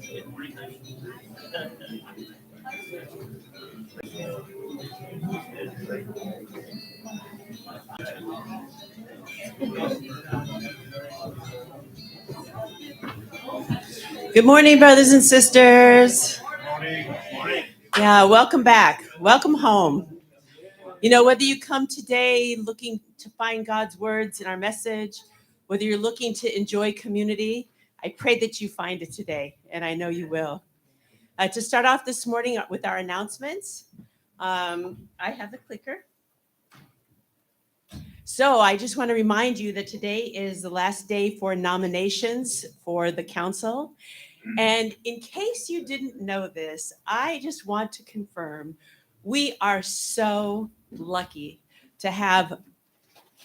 Good morning, brothers and sisters. Morning. Yeah, welcome back. Welcome home. You know, whether you come today looking to find God's words in our message, whether you're looking to enjoy community, I pray that you find it today, and I know you will. To start off this morning with our announcements, I have the clicker. So I just want to remind you that today is the last day for nominations for the council. And in case you didn't know this, I just want to confirm we are so lucky to have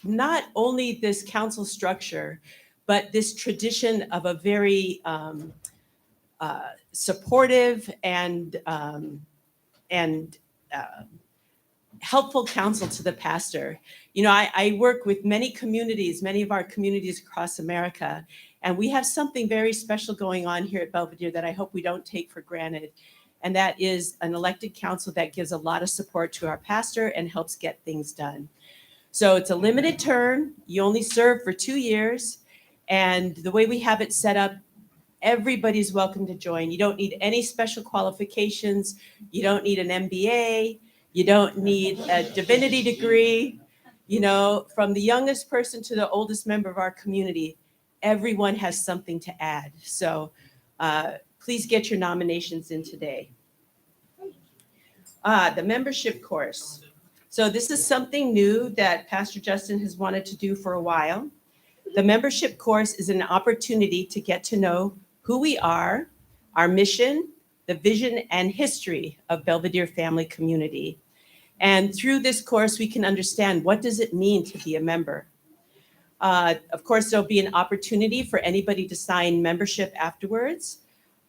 not only this council structure, but this tradition of a very supportive and helpful counsel to the pastor. You know, I work with many communities, many of our communities across America, and we have something very special going on here at Belvedere that I hope we don't take for granted. And that is an elected council that gives a lot of support to our pastor and helps get things done. So it's a limited term. You only serve for 2 years. And the way we have it set up, everybody's welcome to join. You don't need any special qualifications. You don't need an MBA. You don't need a divinity degree. You know, from the youngest person to the oldest member of our community, everyone has something to add. So please get your nominations in today. The membership course. So this is something new that Pastor Justin has wanted to do for a while. The membership course is an opportunity to get to know who we are, our mission, the vision and history of Belvedere Family Community. And through this course, we can understand what does it mean to be a member. Of course, there'll be an opportunity for anybody to sign membership afterwards.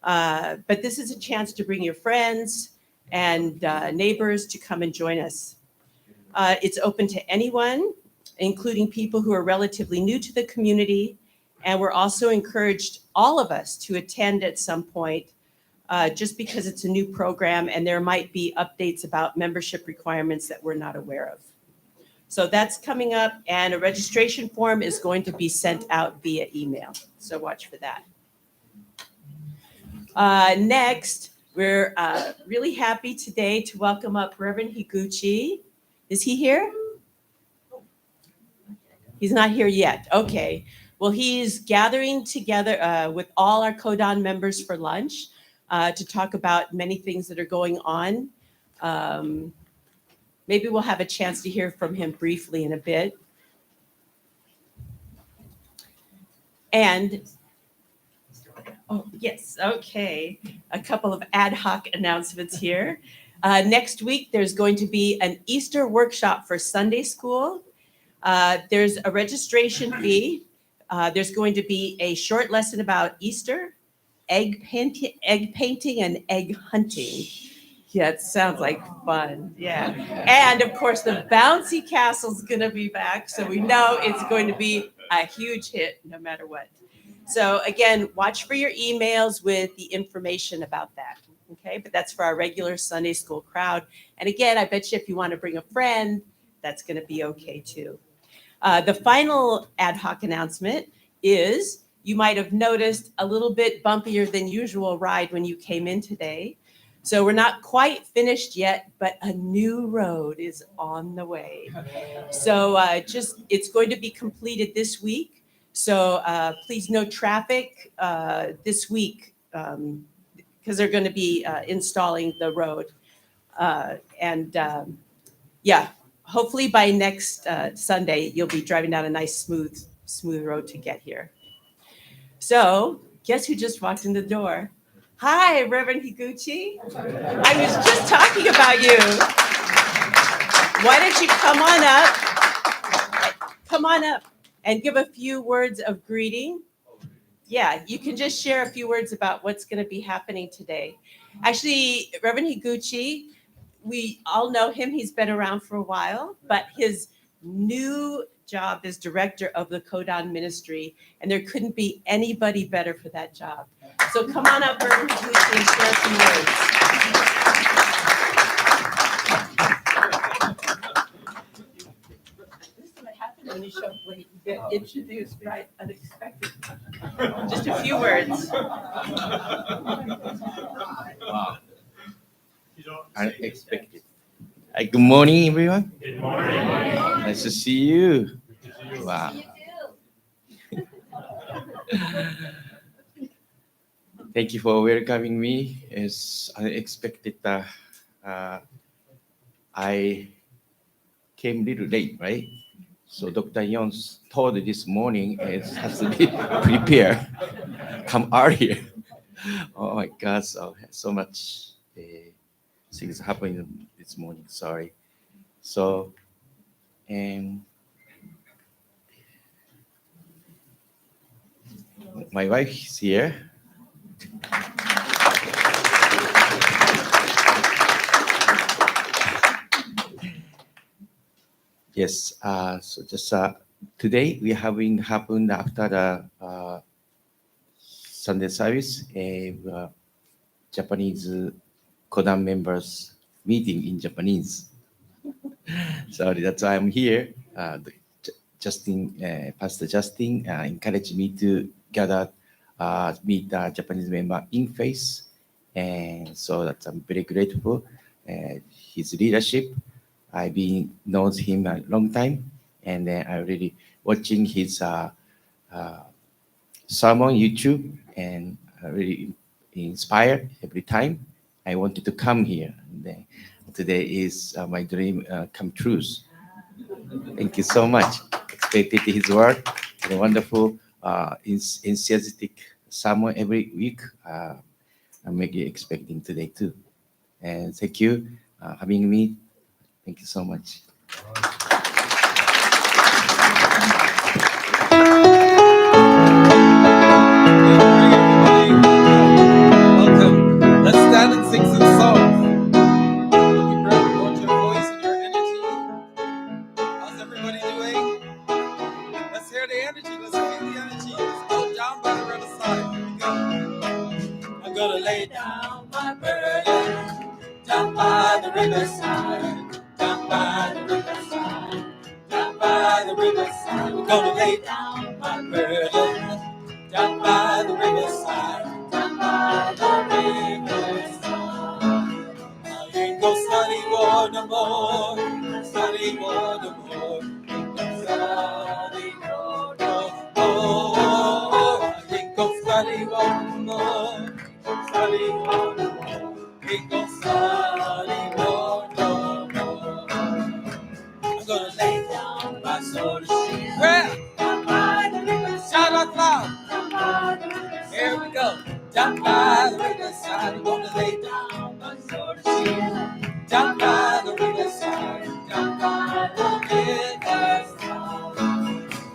But this is a chance to bring your friends and neighbors to come and join us. It's open to anyone, including people who are relatively new to the community. And we're also encouraged, all of us, to attend at some point, just because it's a new program and there might be updates about membership requirements that we're not aware of. So that's coming up, and a registration form is going to be sent out via email. So watch for that. Next, we're really happy today to welcome up Reverend Higuchi. Is he here? He's not here yet. Okay. Well, he's gathering together with all our Kodan members for lunch to talk about many things that are going on. Maybe we'll have a chance to hear from him briefly in a bit. And, oh, yes, okay. A couple of ad hoc announcements here. Next week, there's going to be an Easter workshop for Sunday school. There's a registration fee. There's going to be a short lesson about Easter, egg painting, and egg hunting. Yeah, it sounds like fun. Yeah. And of course, the bouncy castle's going to be back. So we know it's going to be a huge hit no matter what. So again, watch for your emails with the information about that. Okay. But that's for our regular Sunday school crowd. And again, I bet you if you want to bring a friend, that's going to be okay too. The final ad hoc announcement is you might have noticed a little bit bumpier than usual ride when you came in today. So we're not quite finished yet, but a new road is on the way. So it's going to be completed this week. So please no traffic this week because they're going to be installing the road. Hopefully by next Sunday, you'll be driving down a nice smooth road to get here. So guess who just walked in the door? Hi, Reverend Higuchi. I was just talking about you. Why don't you come on up and give a few words of greeting. Yeah, you can just share a few words about what's going to be happening today. Actually, Reverend Higuchi, we all know him. He's been around for a while, but his new job is director of the Kodan ministry, and there couldn't be anybody better for that job. So come on up, Vern, and share some words. This is what happens when you show up late. You get introduced right unexpected. Just a few words. Wow. Unexpected. Good morning, everyone. Good morning. Nice to see you. Wow. Thank you for welcoming me. It's unexpected. I came a little late, right? So Dr. Yons told this morning it has to be prepared. Come earlier. Oh my God! So much things happening this morning. Sorry. So and my wife is here. Yes. So just today we having happened after the Sunday service, a Japanese Kodan members meeting in Japanese. So that's why I'm here. Pastor Justin encouraged me to gather, meet the Japanese member in face, and so that I'm very grateful. His leadership, I've been knows him a long time, and I really watching his sermon YouTube, and really inspired every time. I wanted to come here. And then today is my dream come true. Thank you so much. Expected his word and a wonderful, enthusiastic sermon every week. I'm really expecting today too. And thank you having me. Thank you so much. Welcome. Let's stand and sing some songs. You grab your voice and your energy. How's everybody doing? Let's hear the energy. Let's feel the energy. Let's go down by the riverside. Here we go. I'm gonna lay down my burden down by the riverside. Down by the riverside. Down by the riverside. I'm gonna lay down my burden down by the riverside. Down by the riverside. I ain't gonna study war no more. Study war no more. Study war no more. I ain't gonna study war no more. Study war no more. Ain't gonna study war no more. I'm gonna lay down my soul to sleep. Where? Shout out loud. Here we go. Down by the riverside, I'm gonna lay down my soul to sleep. Down by the riverside, down by the riverside.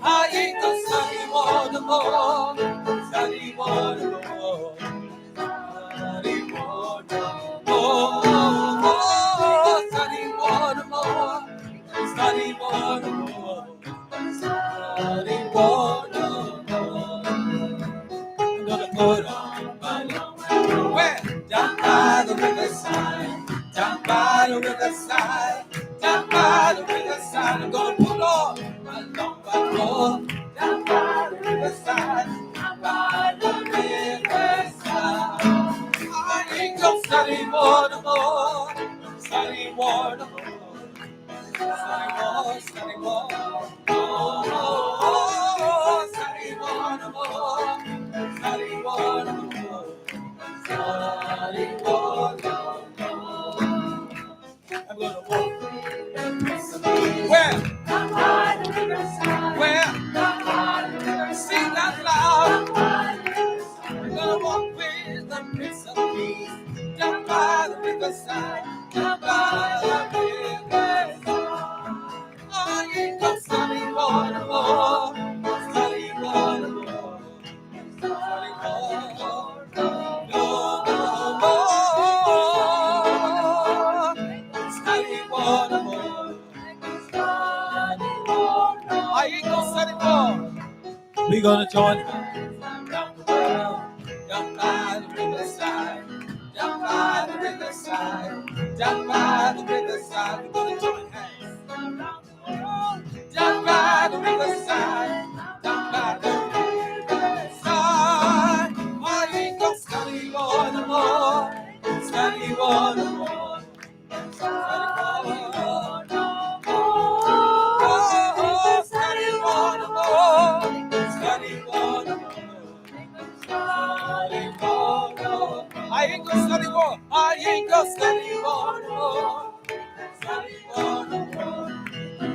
I ain't gonna study war no more. Study war no more. Study war no more. Study war no more. Study war no more. Study war no more. I'm gonna put on my long where? Down by the riverside. Down by the riverside. Down by the riverside. I'm gonna put on my long robe. Down by the riverside. Down by the riverside. I ain't gonna study war no more. Study war no more. Study war, study war. Oh, study war no more. Study war no more. Study war no more. I'm gonna walk where? Where? Sing out loud. I'm gonna walk with the Prince of Peace. Down by the riverside. Down by the riverside. I ain't gonna study war no more. Study war no more. Study war no more. Study war no more. I ain't gonna study war. We gonna join hands around the world. Down by down by the riverside, down by the riverside. We're gonna join hands. Down by the riverside, down by the riverside. I ain't gonna study for no more, study for no more, study for no more. Oh, study for no more, study for no more. I ain't gonna study more. I ain't gonna study more. Study more.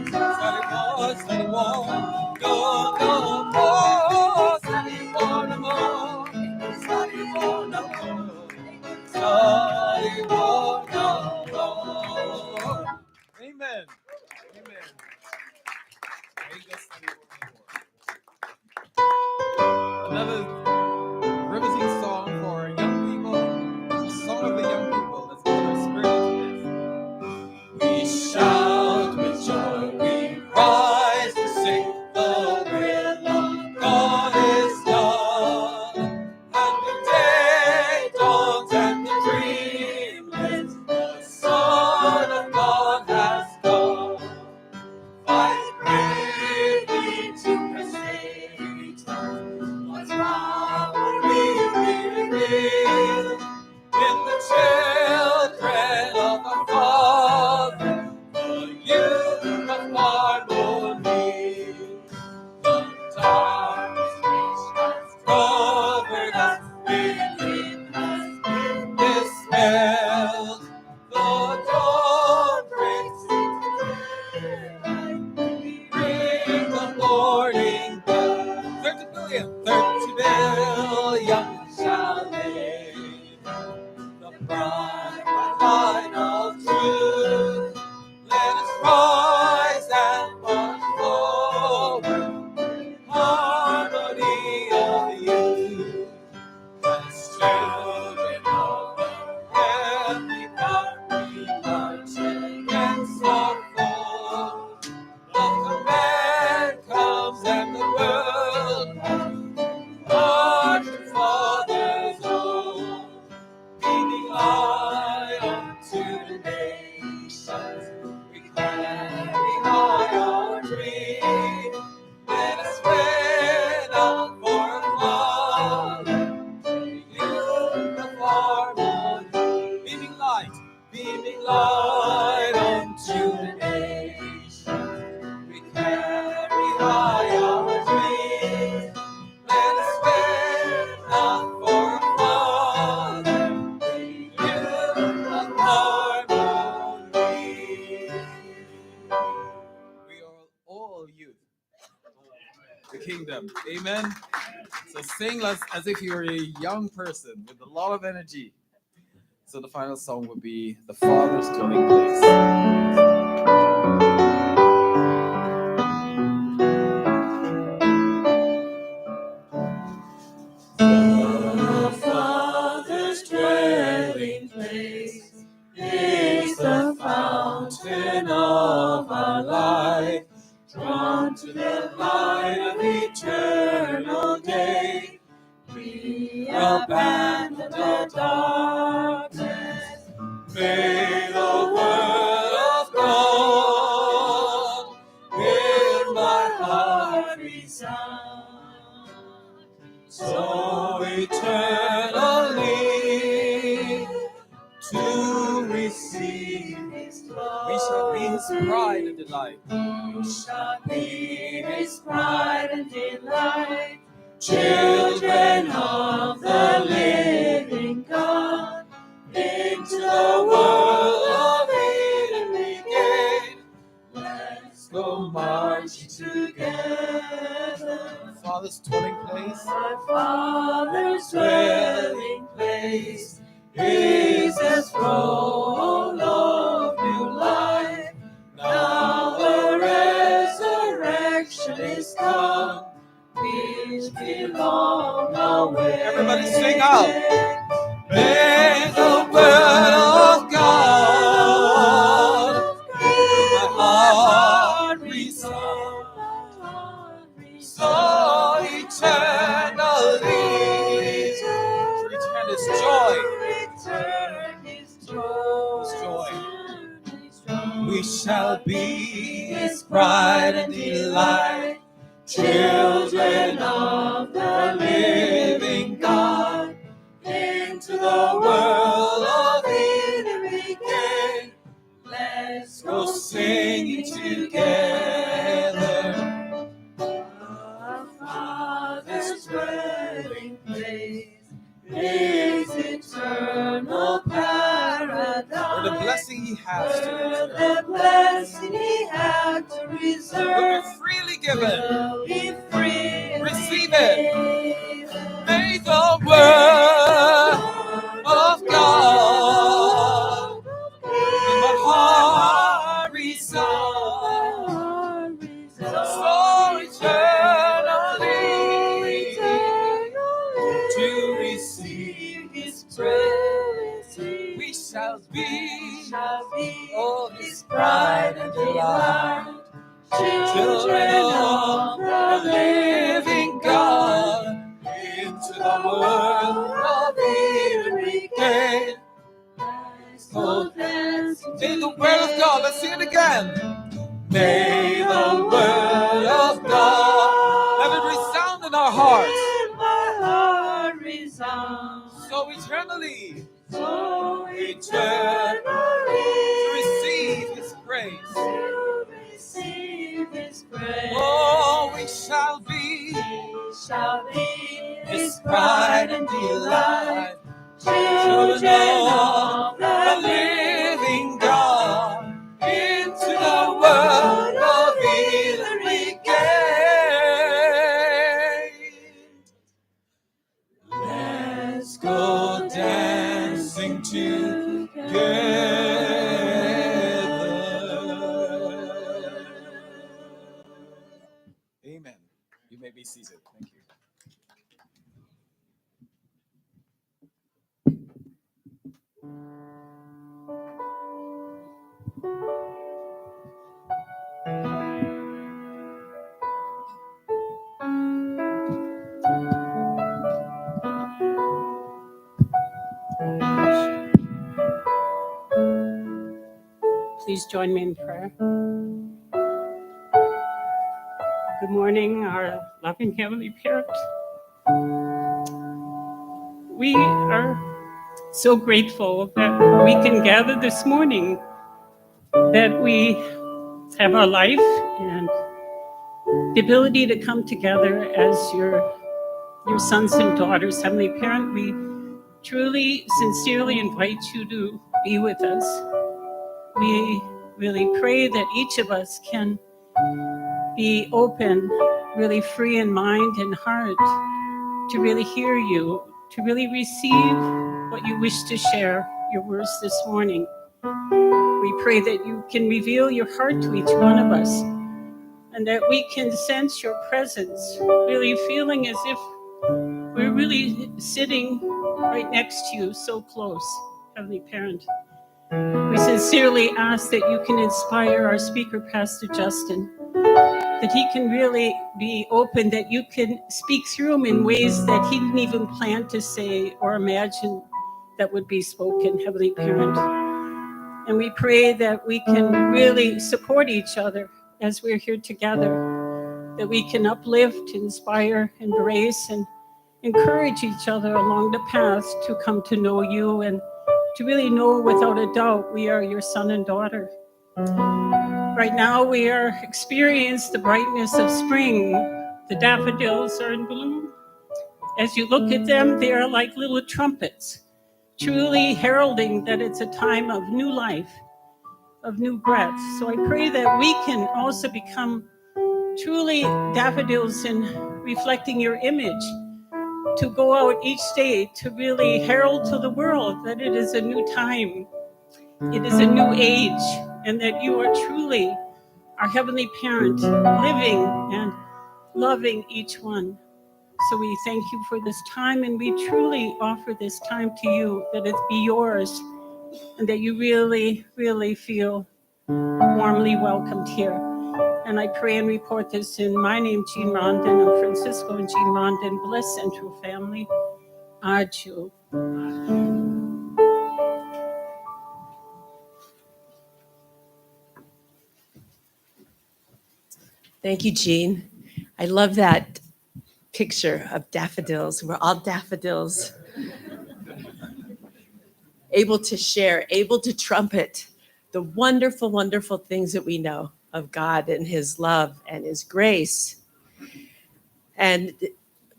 Study more. Study more. No more. Study more. No more. Study more. No more. Study more. No more. Amen. Amen. I ain't gonna study more. Another riveting song for young people, a song of the young people. Let's put our spirit into this. We shout with joy, we rise to sing, the will of God is done. And the day dawns and the dream lives, the Son of God has come. Fight bravely to presage what's power we reveal in the children of our Father, the youth of harmony. The darkness which has covered us, belief has been dispelled. The dawn breaks into daylight. We ring the morning bell. 30 billion shall live. The bright light of truth. Let us rise and march forward. Harmony of youth. As children of the heavenly God, we march against our foe. The command comes and the world march with Father's own. Beaming light unto the nations, we carry high our dream. Let us spread out for a Father, the youth of harmony. Beaming light unto the nations, we carry high our dream. Let us spread out for a Father, the youth of harmony. We are all youth, the kingdom. Amen. So sing as if you're a young person with a lot of energy. So the final song would be The Father's Dwelling Place. The Father's dwelling place is the fountain of our life, drawn to the light of eternal day. We abandon the darkness, may the word of God in my heart resound. So eternally to receive His love, we shall be His pride and delight. We shall be His pride and delight. Children of the living God, into the world of Eden we gain. Let's go marching together. Father's dwelling place, our Father's dwelling place, is a throne of new life. Now the resurrection is come, which belong away. Everybody sing out. May the word of God in my heart resound, so eternally. To return is joy. shall be his pride and delight, children of the living God. Into the world of Eden we came. Let's go singing together. Our Father's dwelling place is eternal paradise. Where the blessing He has to reserve. The blessing He had to reserve. Will be freely given. Will be freely receive it. May the word of God in my heart reside, so eternally to receive His praise. We shall be all His pride and delight, children of the living God. Into the world of Eden we came. May the word of God, let's sing it again. May the word of God, let it resound in our hearts. In my heart resound. So eternally to receive His praise. Oh, we shall be His pride and delight, children of the living God. Into the world of Eden we came. Let's go dancing together. Amen. You may be seated. Thank you. Please join me in prayer. Good morning, our loving Heavenly Parent. We are so grateful that we can gather this morning, that we have our life and the ability to come together as your sons and daughters. Heavenly Parent, we truly, sincerely invite you to be with us. We really pray that each of us can be open, really free in mind and heart, to really hear you, to really receive what you wish to share, your words this morning. We pray that you can reveal your heart to each one of us, and that we can sense your presence, really feeling as if we're really sitting right next to you, so close, Heavenly Parent. We sincerely ask that you can inspire our speaker, Pastor Justin, that he can really be open, that you can speak through him in ways that he didn't even plan to say or imagine that would be spoken, Heavenly Parent. And we pray that we can really support each other as we're here together, that we can uplift, inspire, embrace, and encourage each other along the path to come to know you, and to really know without a doubt we are your son and daughter. Right now we are experiencing the brightness of spring. The daffodils are in bloom. As you look at them, they are like little trumpets, truly heralding that it's a time of new life, of new breath. So I pray that we can also become truly daffodils in reflecting your image, to go out each day to really herald to the world that it is a new time, it is a new age, and that you are truly our Heavenly Parent, living and loving each one. So we thank you for this time, and we truly offer this time to you, that it be yours, and that you really, really feel warmly welcomed here. And I pray and report this in my name, Jean Rondon, of Francisco and Jean Rondon. Bless Central family. Adieu. Thank you, Jean. I love that picture of daffodils. We're all daffodils, able to share, able to trumpet the wonderful, wonderful things that we know of God and his love and his grace. And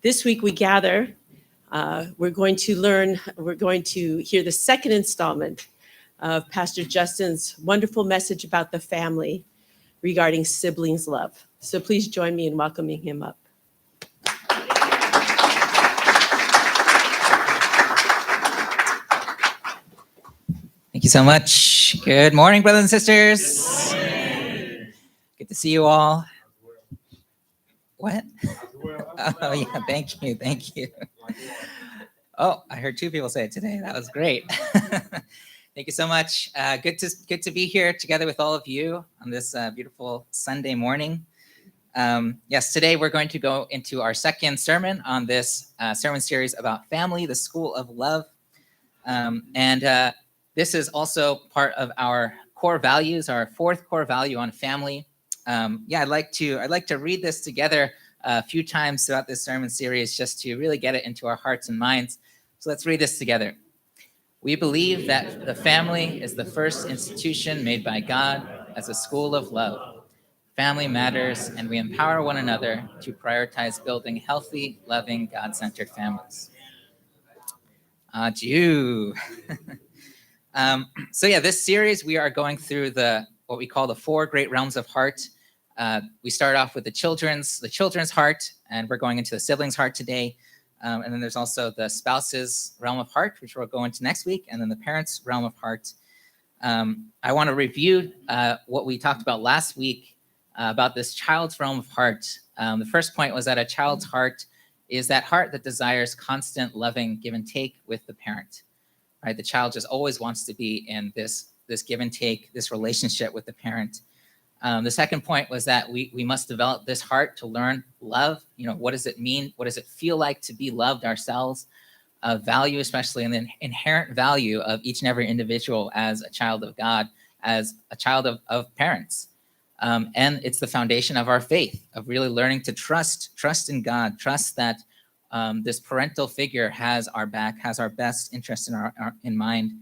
this week we gather, we're going to hear the second installment of Pastor Justin's wonderful message about the family regarding siblings love. So please join me in welcoming him up. Thank you so much. Good morning, brothers and sisters. Good to see you all. What? Oh, yeah, thank you. Thank you. Oh, I heard two people say it today. That was great. Thank you so much. Good to be here together with all of you on this beautiful Sunday morning. Yes, today we're going to go into our second sermon on this sermon series about family, the school of love. This is also part of our core values, our fourth core value on family. I'd like to read this together a few times throughout this sermon series just to really get it into our hearts and minds. So let's read this together. We believe that the family is the first institution made by God as a school of love. Family matters, and we empower one another to prioritize building healthy, loving, God-centered families. Adieu. This series, we are going through what we call the four great realms of heart. We start off with the children's heart, and we're going into the siblings' heart today. And then there's also the spouse's realm of heart, which we'll go into next week, and then the parents' realm of heart. I want to review what we talked about last week about this child's realm of heart. The first point was that a child's heart is that heart that desires constant, loving give and take with the parent. Right? The child just always wants to be in this give and take, this relationship with the parent. The second point was that we must develop this heart to learn love. What does it mean? What does it feel like to be loved ourselves? Value, especially, and the inherent value of each and every individual as a child of God, as a child of parents. And it's the foundation of our faith, of really learning to trust in God, trust that this parental figure has our back, has our best interest in mind.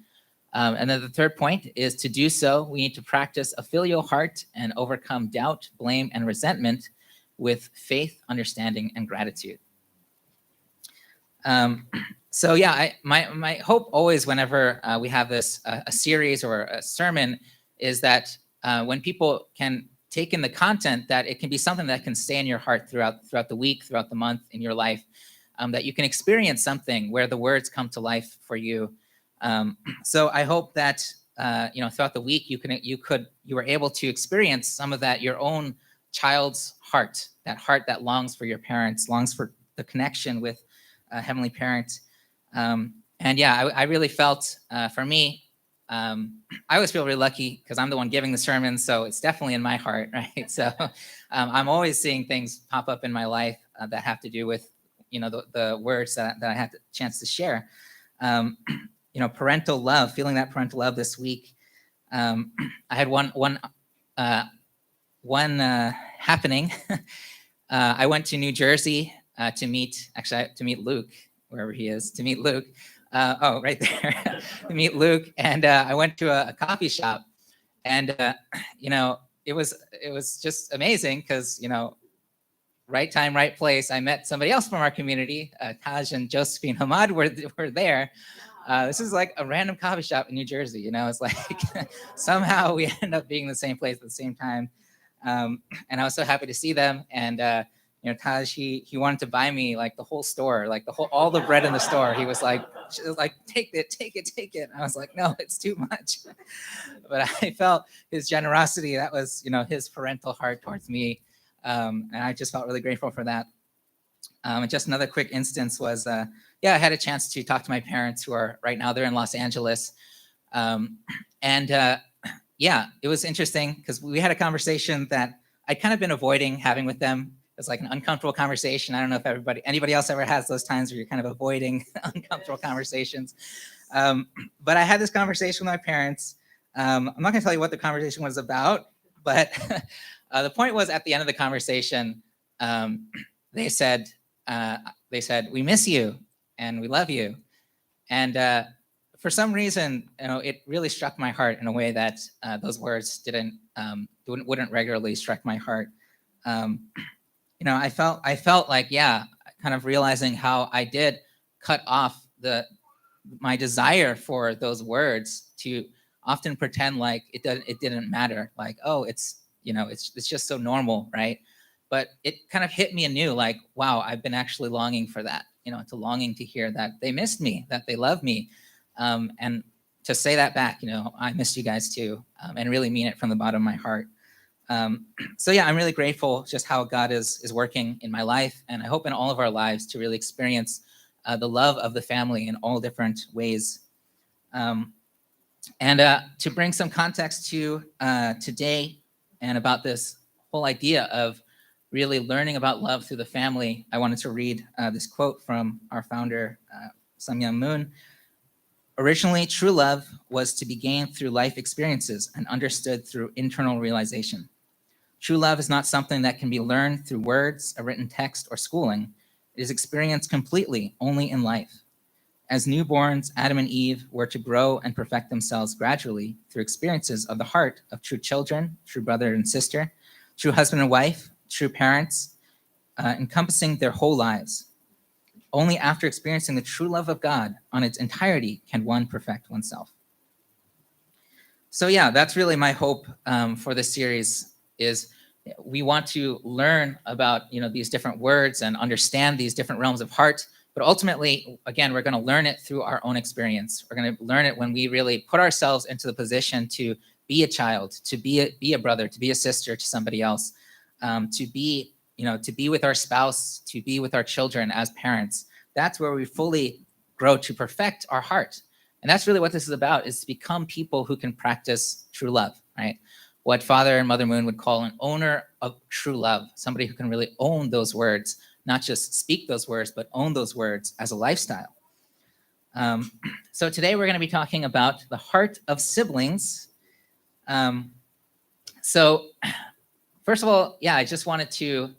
And then the third point is to do so, we need to practice a filial heart and overcome doubt, blame, and resentment with faith, understanding, and gratitude. My hope always whenever we have this a series or a sermon is that when people can take in the content, that it can be something that can stay in your heart throughout the week, throughout the month, in your life, that you can experience something where the words come to life for you. So I hope that throughout the week you were able to experience some of that, your own child's heart that longs for your parents, longs for the connection with a heavenly parent. I really felt for me, I always feel really lucky because I'm the one giving the sermon, so it's definitely in my heart, right? So I'm always seeing things pop up in my life that have to do with the words that I had the chance to share. Parental love, feeling that parental love this week. I had one happening. I went to New Jersey to meet Luke, wherever he is, to meet Luke. Right there, to meet Luke. And I went to a coffee shop, and it was just amazing because right time, right place. I met somebody else from our community. Taj and Josephine Hamad were there. This is like a random coffee shop in New Jersey. It's like somehow we end up being in the same place at the same time. And I was so happy to see them. And Taj, he wanted to buy me like the whole store, like all the bread in the store. He was like, take it. I was like, no, it's too much. But I felt his generosity. That was, his parental heart towards me. And I just felt really grateful for that. And just another quick instance was, I had a chance to talk to my parents who are right now, they're in Los Angeles. It was interesting because we had a conversation that I'd kind of been avoiding having with them. It was like an uncomfortable conversation. I don't know if anybody else ever has those times where you're kind of avoiding uncomfortable conversations. But I had this conversation with my parents. I'm not going to tell you what the conversation was about, but the point was, at the end of the conversation, they said, "We miss you and we love you." And for some reason, it really struck my heart in a way that those words wouldn't regularly strike my heart. I felt like, kind of realizing how I did cut off my desire for those words to often pretend like it didn't matter. Like, oh, it's just so normal, right? But it kind of hit me anew, like, wow, I've been actually longing for that, to longing to hear that they missed me, that they love me. And to say that back, I missed you guys too, and really mean it from the bottom of my heart. So yeah, I'm really grateful just how God is working in my life, and I hope in all of our lives to really experience the love of the family in all different ways. And to bring some context to today and about this whole idea of really learning about love through the family, I wanted to read this quote from our founder, Sun Myung Moon. Originally, true love was to be gained through life experiences and understood through internal realization. True love is not something that can be learned through words, a written text, or schooling. It is experienced completely only in life. As newborns, Adam and Eve were to grow and perfect themselves gradually through experiences of the heart of true children, true brother and sister, true husband and wife, true parents, encompassing their whole lives. Only after experiencing the true love of God on its entirety can one perfect oneself. So yeah, that's really my hope for this series. Is we want to learn about these different words and understand these different realms of heart, but ultimately, again, we're going to learn it through our own experience. We're going to learn it when we really put ourselves into the position to be a child, to be a brother, to be a sister to somebody else, to be with our spouse, to be with our children as parents. That's where we fully grow to perfect our heart. And that's really what this is about, is to become people who can practice true love, right? What Father and Mother Moon would call an owner of true love, somebody who can really own those words, not just speak those words, but own those words as a lifestyle. So today we're going to be talking about the heart of siblings. So first of all, I just wanted to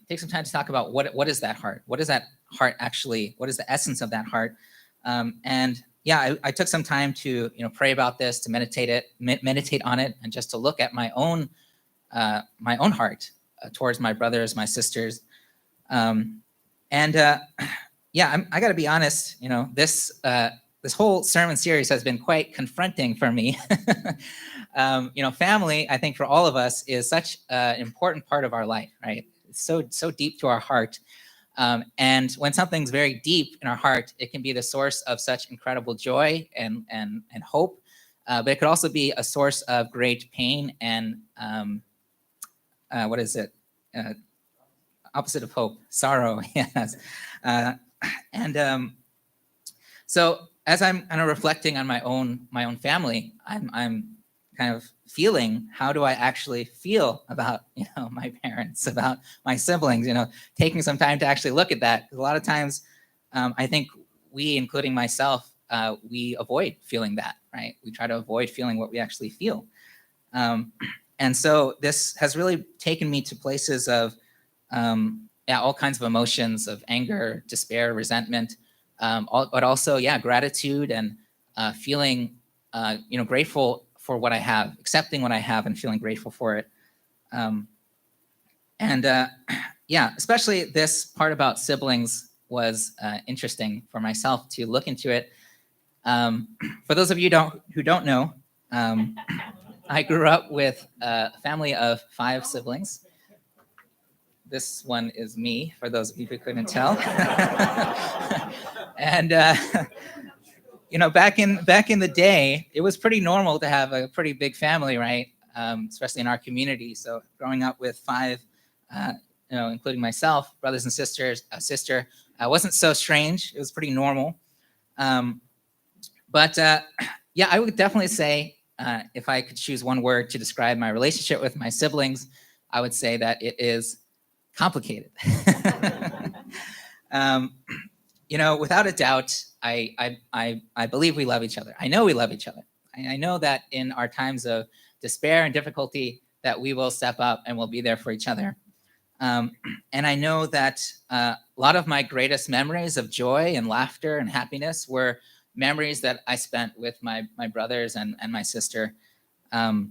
take some time to talk about what is that heart? What is that heart actually? What is the essence of that heart? I took some time to pray about this, to meditate on it, and just to look at my own heart towards my brothers, my sisters, I got to be honest. This whole sermon series has been quite confronting for me. Family, I think for all of us, is such an important part of our life, right? It's so deep to our heart. And when something's very deep in our heart, it can be the source of such incredible joy and hope, but it could also be a source of great pain and opposite of hope, sorrow. Yes. So as I'm kind of reflecting on my own family, I'm kind of feeling, how do I actually feel about my parents, about my siblings, taking some time to actually look at that. 'Cause a lot of times I think we, including myself, we avoid feeling that, right? We try to avoid feeling what we actually feel. And so this has really taken me to places of all kinds of emotions, of anger, despair, resentment, but also gratitude and feeling grateful for what I have, accepting what I have and feeling grateful for it. Especially this part about siblings was interesting for myself to look into it. For those of you who don't know, I grew up with a family of 5 siblings. This one is me, for those of you who couldn't tell. And back in the day, it was pretty normal to have a pretty big family, right? Especially in our community. So growing up with 5, including myself, brothers and sisters, a sister, wasn't so strange. It was pretty normal. But I would definitely say, if I could choose one word to describe my relationship with my siblings, I would say that it is complicated. Without a doubt, I believe we love each other. I know we love each other. I know that in our times of despair and difficulty, that we will step up and we'll be there for each other. And I know that a lot of my greatest memories of joy and laughter and happiness were memories that I spent with my brothers and my sister. We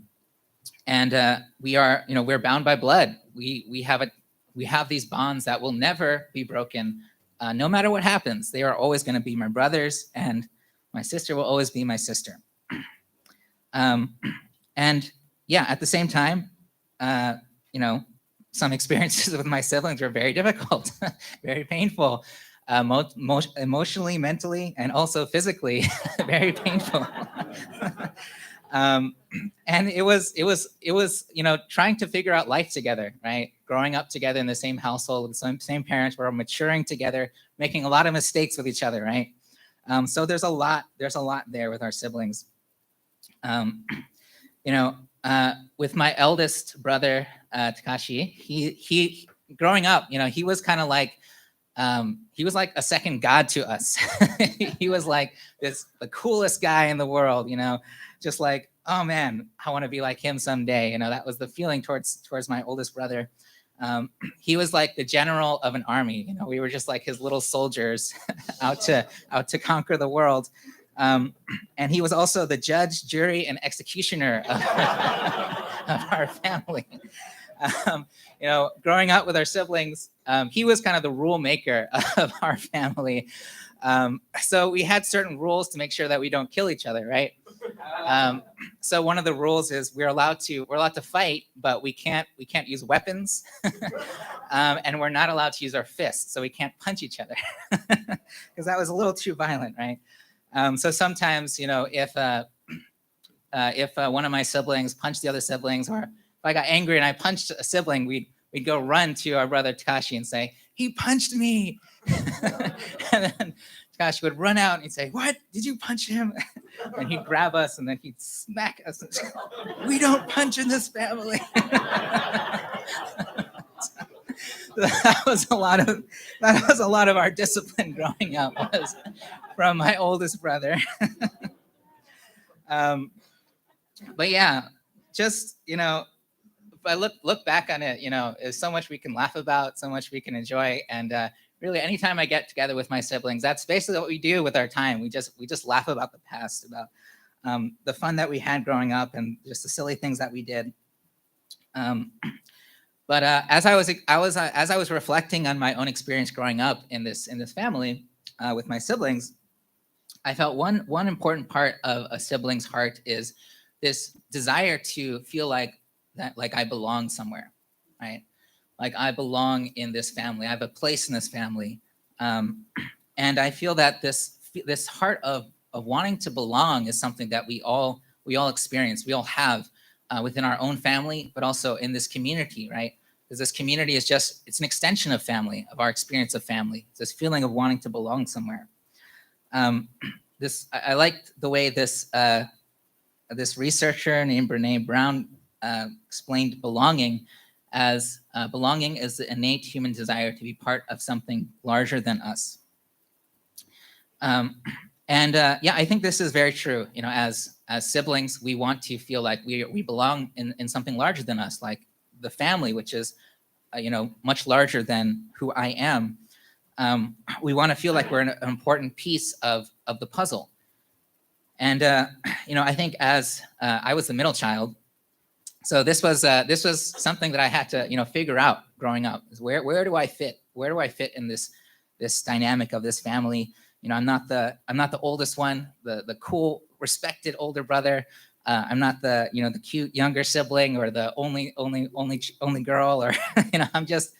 are, we're bound by blood. We have these bonds that will never be broken, no matter what happens. They are always going to be my brothers, and my sister will always be my sister. And yeah, at the same time, some experiences with my siblings were very difficult, very painful, emotionally, mentally, and also physically, very painful. And it was, trying to figure out life together, right? Growing up together in the same household with the same parents, we're maturing together, making a lot of mistakes with each other, right? So there's a lot there with our siblings. With my eldest brother, Takashi, he growing up, he was kind of like, he was like a second god to us. He was like the coolest guy in the world, just like, oh man, I want to be like him someday. That was the feeling towards my oldest brother. He was like the general of an army. We were just like his little soldiers out to conquer the world. And he was also the judge, jury, and executioner of our family. Growing up with our siblings, he was kind of the rule maker of our family. So we had certain rules to make sure that we don't kill each other, right? So one of the rules is we're allowed to fight, but we can't use weapons, and we're not allowed to use our fists, so we can't punch each other because that was a little too violent, right? So sometimes, if one of my siblings punched the other siblings, or if I got angry and I punched a sibling, we'd go run to our brother Takashi and say, "He punched me." And then Takashi would run out and he'd say, "What? Did you punch him?" And he'd grab us and then he'd smack us and say, "We don't punch in this family." That was a lot of our discipline growing up, was from my oldest brother. But yeah, just, if I look back on it, there's so much we can laugh about, so much we can enjoy. And really, anytime I get together with my siblings, that's basically what we do with our time. We just laugh about the past, about the fun that we had growing up and just the silly things that we did. But as I was reflecting on my own experience growing up in this family with my siblings, I felt one important part of a sibling's heart is this desire to feel like I belong somewhere, right? Like I belong in this family. I have a place in this family, and I feel that this heart of wanting to belong is something that we all experience. We all have within our own family, but also in this community, right? Because this community is it's an extension of family, of our experience of family. It's this feeling of wanting to belong somewhere. I liked the way this researcher named Brene Brown explained belonging as belonging is the innate human desire to be part of something larger than us. I think this is very true. As siblings, we want to feel like we belong in something larger than us, like the family, which is much larger than who I am. We want to feel like we're an important piece of the puzzle. And I think as I was the middle child, so this was something that I had to figure out growing up. Is where do I fit? Where do I fit in this dynamic of this family? I'm not the oldest one, the cool, respected older brother. I'm not the the cute younger sibling or the only girl, or I'm just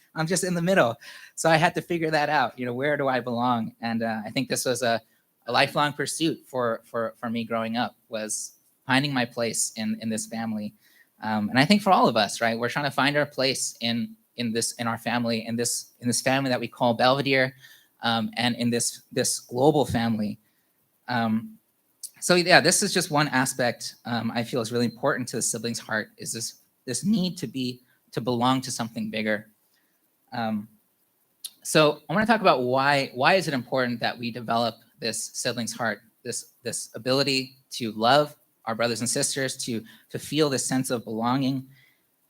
in the middle. So I had to figure that out. Where do I belong? And I think this was a lifelong pursuit for me growing up, was finding my place in this family. And I think for all of us, right, we're trying to find our place in our family, in this family that we call Belvedere, and in this global family. So yeah, this is just one aspect I feel is really important to the sibling's heart, is this need to belong to something bigger. So I want to talk about why is it important that we develop this sibling's heart, this ability to love our brothers and sisters, to feel this sense of belonging.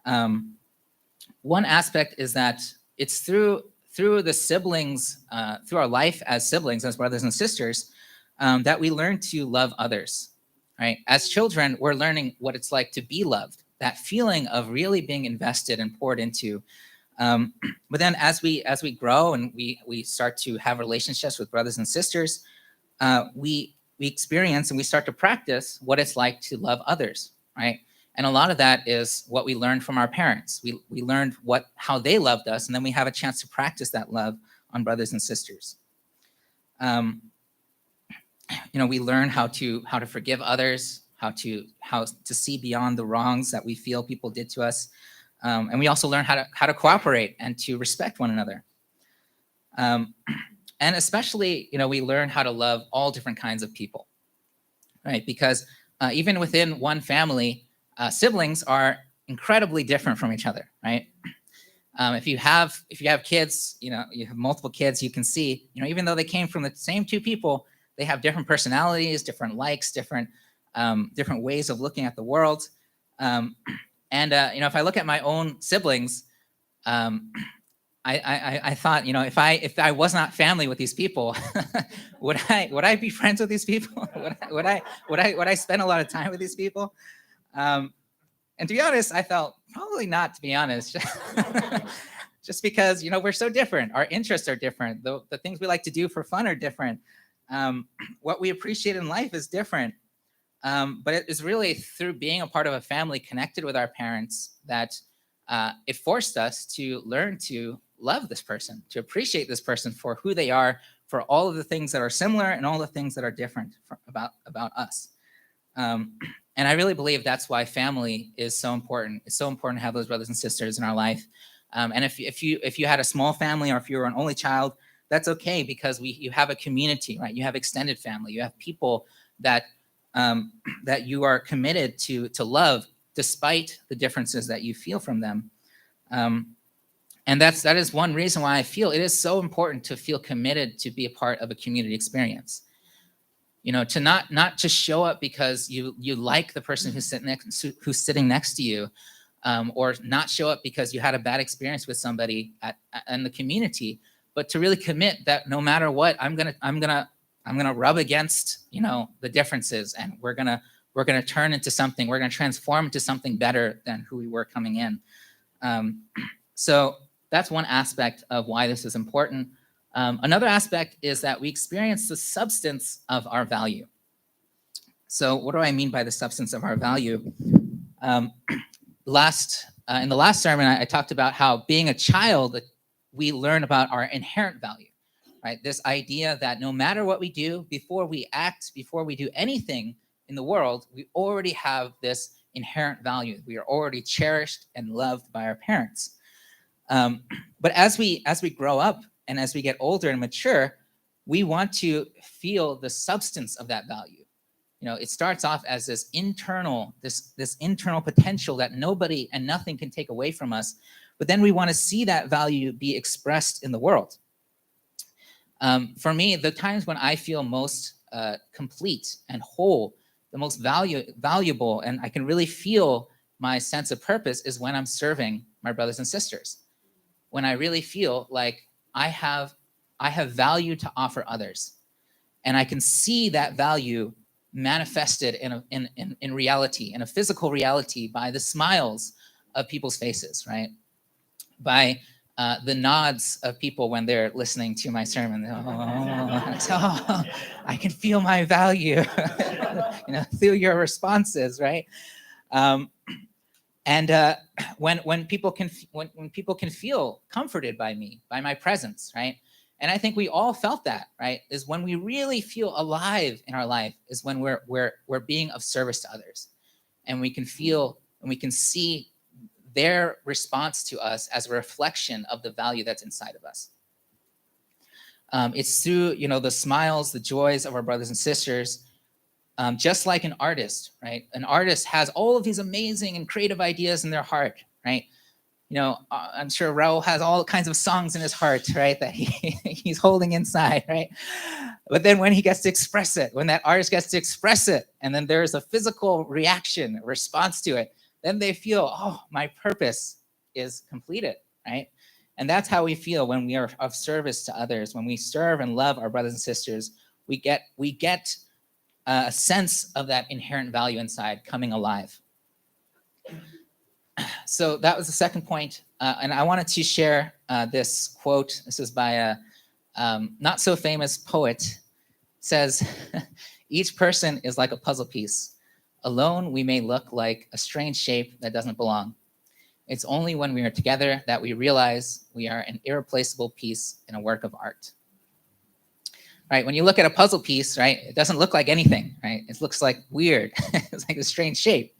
One aspect is that it's through the siblings, through our life as siblings, as brothers and sisters, that we learn to love others, right? As children, we're learning what it's like to be loved, that feeling of really being invested and poured into. But then as we grow and we start to have relationships with brothers and sisters, we experience and we start to practice what it's like to love others, right? And a lot of that is what we learned from our parents. We learned how they loved us, and then we have a chance to practice that love on brothers and sisters. We learn how to forgive others, how to see beyond the wrongs that we feel people did to us, and we also learn how to cooperate and to respect one another. And especially, we learn how to love all different kinds of people, right? Because even within one family, siblings are incredibly different from each other, right? If you have kids, you have multiple kids, you can see, even though they came from the same two people, they have different personalities, different likes, different ways of looking at the world. And if I look at my own siblings, I thought, if I was not family with these people, would I be friends with these people? would I spend a lot of time with these people? And to be honest, I felt probably not, to be honest, just because, we're so different. Our interests are different. The things we like to do for fun are different. What we appreciate in life is different. But it is really through being a part of a family connected with our parents that it forced us to learn to love this person, to appreciate this person for who they are, for all of the things that are similar and all the things that are different about us. And I really believe that's why family is so important. It's so important to have those brothers and sisters in our life. And if you had a small family, or if you were an only child, that's okay, because you have a community, right? You have extended family. You have people that you are committed to love despite the differences that you feel from them. And that is one reason why I feel it is so important to feel committed to be a part of a community experience. To not just show up because you like the person who's sitting next to you, or not show up because you had a bad experience with somebody in the community, but to really commit that no matter what, I'm gonna rub against the differences, and we're gonna turn into something. We're gonna transform into something better than who we were coming in. So that's one aspect of why this is important. Another aspect is that we experience the substance of our value. So what do I mean by the substance of our value? In the last sermon, I talked about how being a child, we learn about our inherent value, right? This idea that no matter what we do, before we act, before we do anything in the world, we already have this inherent value. We are already cherished and loved by our parents. But as we grow up and as we get older and mature, we want to feel the substance of that value. It starts off as this internal potential that nobody and nothing can take away from us. But then we want to see that value be expressed in the world. For me, the times when I feel most complete and whole, the most valuable, and I can really feel my sense of purpose is when I'm serving my brothers and sisters. When I really feel like I have value to offer others, and I can see that value manifested in reality, in a physical reality, by the smiles of people's faces, right? By the nods of people when they're listening to my sermon. Oh, I can feel my value, through your responses, right? And when people can feel comforted by me, by my presence, right? And I think we all felt that, right? Is when we really feel alive in our life, is when we're being of service to others, and we can feel and we can see their response to us as a reflection of the value that's inside of us. It's through the smiles, the joys of our brothers and sisters. Just like an artist, right? An artist has all of these amazing and creative ideas in their heart, right? I'm sure Raul has all kinds of songs in his heart, right? That he's holding inside, right? But then when he gets to express it, when that artist gets to express it, and then there's a physical reaction, a response to it, then they feel, oh, my purpose is completed, right? And that's how we feel when we are of service to others. When we serve and love our brothers and sisters, we get a sense of that inherent value inside coming alive. So that was the second point. And I wanted to share this quote. This is by a not so famous poet. It says, each person is like a puzzle piece. Alone, we may look like a strange shape that doesn't belong. It's only when we are together that we realize we are an irreplaceable piece in a work of art. Right? When you look at a puzzle piece, right, it doesn't look like anything, right? It looks like weird. It's like a strange shape.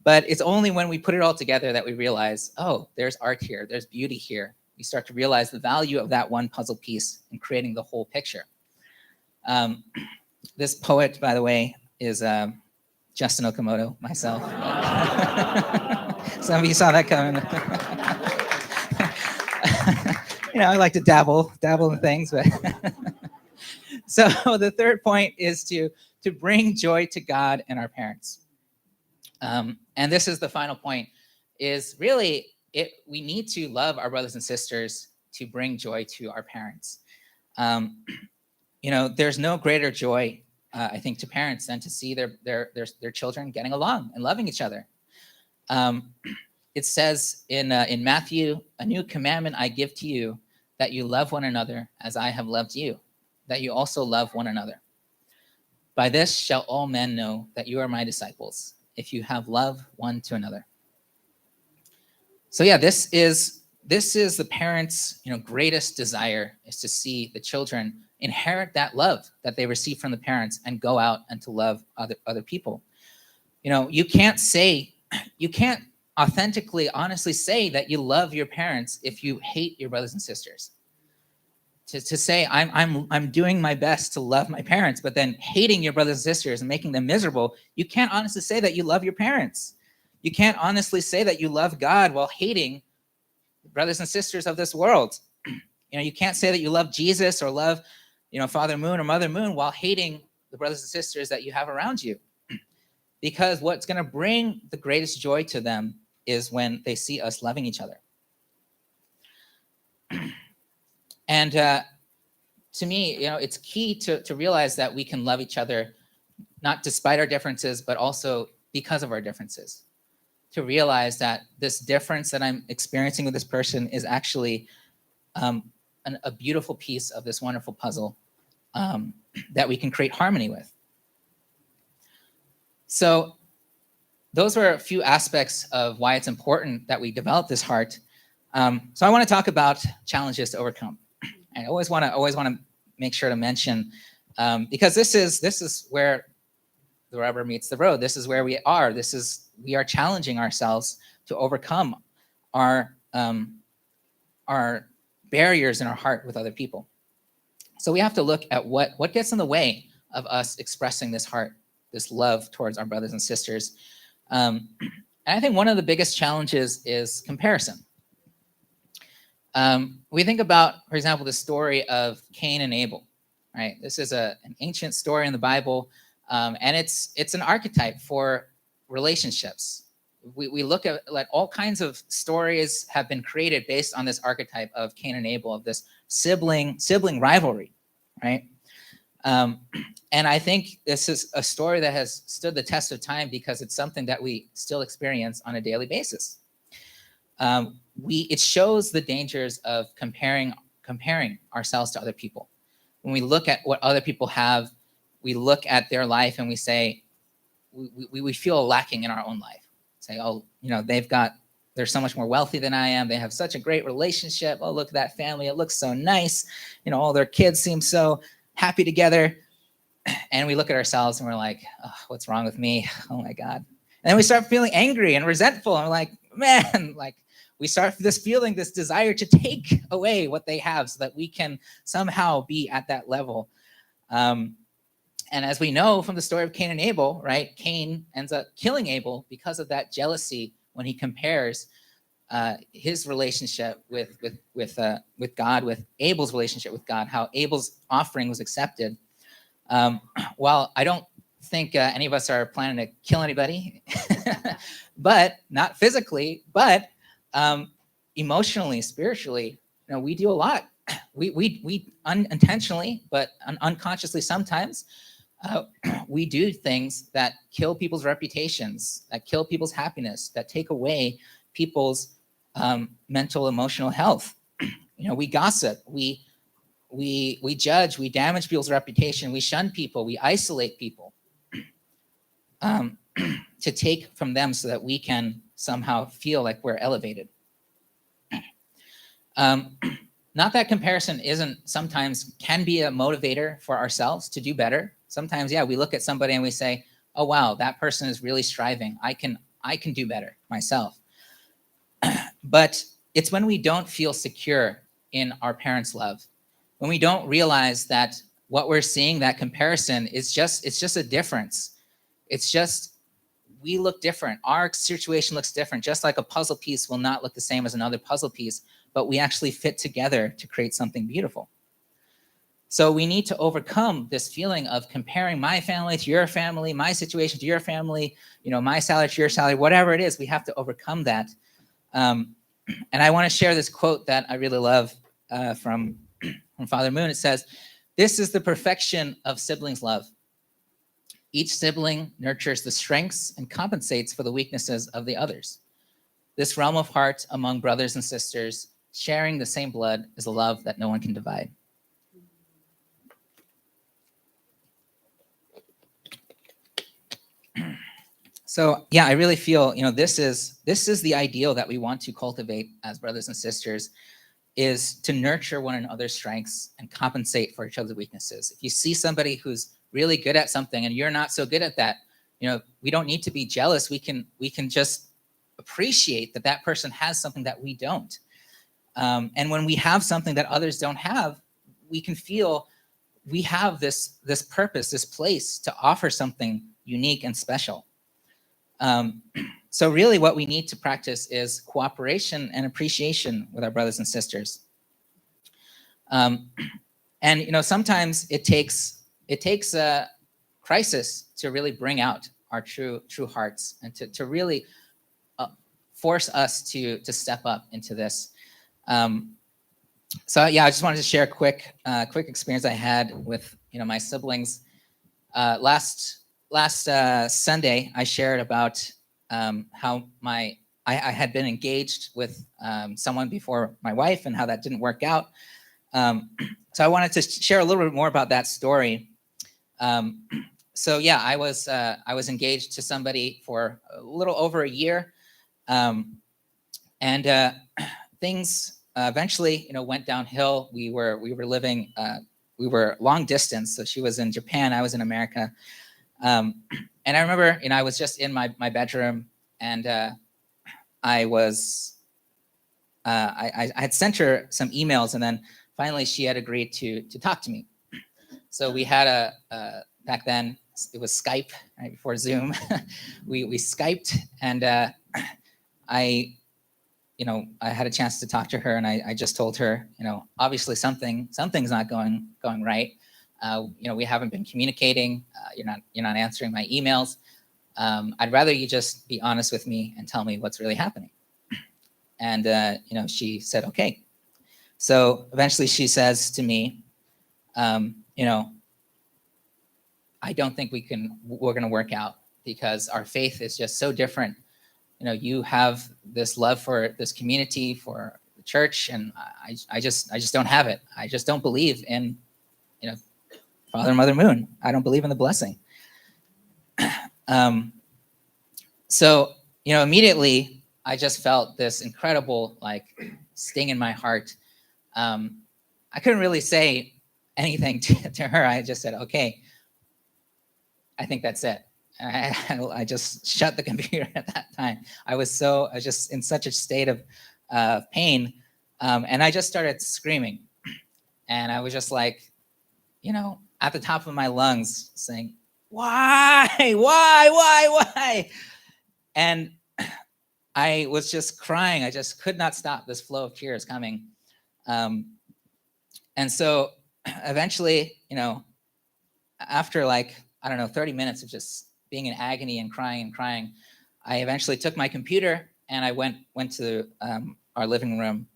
But it's only when we put it all together that we realize, oh, there's art here, there's beauty here. We start to realize the value of that one puzzle piece in creating the whole picture. This poet, by the way, is Justin Okamoto, myself. Some of you saw that coming. I like to dabble in things, but so the third point is to bring joy to God and our parents. And this is the final point, is really we need to love our brothers and sisters to bring joy to our parents. There's no greater joy, I think, to parents than to see their children getting along and loving each other. It says in Matthew, a new commandment I give to you, that you love one another as I have loved you, that you also love one another. By this shall all men know that you are my disciples, if you have love one to another. So yeah, this is the parents' greatest desire, is to see the children inherit that love that they receive from the parents and go out and to love other people. You can't authentically, honestly say that you love your parents if you hate your brothers and sisters. To say I'm doing my best to love my parents, but then hating your brothers and sisters and making them miserable, you can't honestly say that you love your parents. You can't honestly say that you love God while hating brothers and sisters of this world. You can't say that you love Jesus or love, Father Moon or Mother Moon while hating the brothers and sisters that you have around you. Because what's going to bring the greatest joy to them is when they see us loving each other. And to me, it's key to realize that we can love each other, not despite our differences, but also because of our differences. To realize that this difference that I'm experiencing with this person is actually a beautiful piece of this wonderful puzzle that we can create harmony with. So those were a few aspects of why it's important that we develop this heart. So I want to talk about challenges to overcome. I always want to make sure to mention, because this is where the rubber meets the road. This is where we are. We are challenging ourselves to overcome our barriers in our heart with other people. So we have to look at what gets in the way of us expressing this heart, this love towards our brothers and sisters. And I think one of the biggest challenges is comparison. We think about, for example, the story of Cain and Abel, right? This is an ancient story in the Bible, and it's an archetype for relationships. We look at all kinds of stories have been created based on this archetype of Cain and Abel, of this sibling rivalry, right? And I think this is a story that has stood the test of time because it's something that we still experience on a daily basis. It shows the dangers of comparing ourselves to other people. When we look at what other people have, we look at their life and we say, we feel lacking in our own life. Say, oh, they're so much more wealthy than I am. They have such a great relationship. Oh, look at that family. It looks so nice. All their kids seem so happy together. And we look at ourselves and we're like, oh, what's wrong with me? Oh my God. And then we start feeling angry and resentful. And we're like, man, we start this desire to take away what they have so that we can somehow be at that level. And as we know from the story of Cain and Abel, right, Cain ends up killing Abel because of that jealousy when he compares his relationship with God, with Abel's relationship with God, how Abel's offering was accepted. While I don't think any of us are planning to kill anybody, but not physically, but emotionally, spiritually, we do a lot. We unintentionally, but unconsciously sometimes, we do things that kill people's reputations, that kill people's happiness, that take away people's mental, emotional health. We gossip, we judge, we damage people's reputation, we shun people, we isolate people to take from them so that we can somehow feel like we're elevated. Not that comparison sometimes can be a motivator for ourselves to do better. Sometimes, yeah, we look at somebody and we say, oh, wow, that person is really striving. I can do better myself. But it's when we don't feel secure in our parents' love, when we don't realize that what we're seeing, that comparison, it's just a difference. It's just, we look different. Our situation looks different. Just like a puzzle piece will not look the same as another puzzle piece, but we actually fit together to create something beautiful. So we need to overcome this feeling of comparing my family to your family, my situation to your family, my salary to your salary, whatever it is, we have to overcome that. And I want to share this quote that I really love from Father Moon. It says, "This is the perfection of siblings' love. Each sibling nurtures the strengths and compensates for the weaknesses of the others. This realm of heart among brothers and sisters, sharing the same blood, is a love that no one can divide." So yeah, I really feel, this is the ideal that we want to cultivate as brothers and sisters, is to nurture one another's strengths and compensate for each other's weaknesses. If you see somebody who's really good at something and you're not so good at that, we don't need to be jealous. We can just appreciate that person has something that we don't. And when we have something that others don't have, we can feel we have this purpose, this place to offer something unique and special. So really what we need to practice is cooperation and appreciation with our brothers and sisters. And sometimes it takes a crisis to really bring out our true hearts and to really force us to step up into this. So yeah, I just wanted to share a quick experience I had with my siblings. Last Sunday, I shared about how I had been engaged with someone before my wife and how that didn't work out. So I wanted to share a little bit more about that story. So yeah, I was engaged to somebody for a little over a year, and things eventually went downhill. We were living we were long distance, so she was in Japan, I was in America. And I remember, I was just in my bedroom, and I had sent her some emails, and then finally she had agreed to talk to me. So we had back then it was Skype, right before Zoom. we Skyped, and I had a chance to talk to her, and I just told her, obviously something's not going right. We haven't been communicating. You're not answering my emails. I'd rather you just be honest with me and tell me what's really happening. And she said, okay. So eventually she says to me, I don't think we're going to work out because our faith is just so different. You have this love for this community, for the church, and I just don't have it. I just don't believe in, Father and Mother Moon. I don't believe in the blessing. So, immediately I just felt this incredible sting in my heart. I couldn't really say anything to her. I just said, okay, I think that's it. I just shut the computer at that time. I was just in such a state of pain. And I just started screaming. And I was just at the top of my lungs saying, why? And I was just crying. I just could not stop this flow of tears coming. And so eventually, after I don't know, 30 minutes of just being in agony and crying, I eventually took my computer and I went to our living room,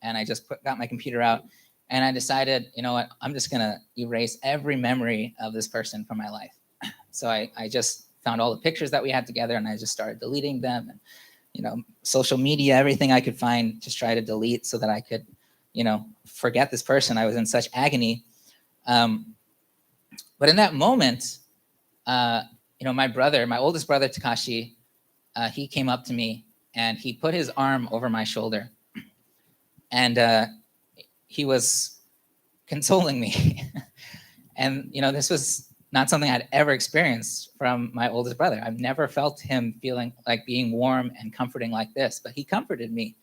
and I just got my computer out, and I decided, you know what, I'm just gonna erase every memory of this person from my life. So I just found all the pictures that we had together, and I just started deleting them, and social media, everything I could find, just try to delete so that I could, forget this person. I was in such agony. But in that moment, my oldest brother, Takashi, he came up to me and he put his arm over my shoulder, and he was consoling me. And, this was not something I'd ever experienced from my oldest brother. I've never felt him feeling like being warm and comforting like this, but he comforted me.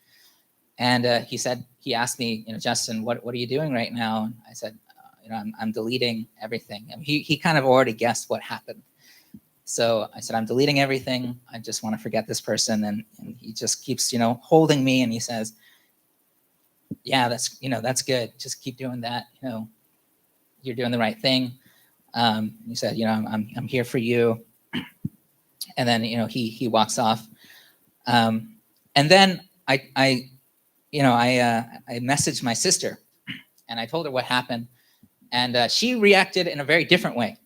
And he asked me, Justin, what are you doing right now? And I said, I'm deleting everything. And he kind of already guessed what happened. So I said, I'm deleting everything. I just want to forget this person. And he just keeps, holding me, and he says, yeah, that's good. Just keep doing that. You're doing the right thing. He said, I'm here for you. And then, he walks off. And then I messaged my sister, and I told her what happened. And she reacted in a very different way.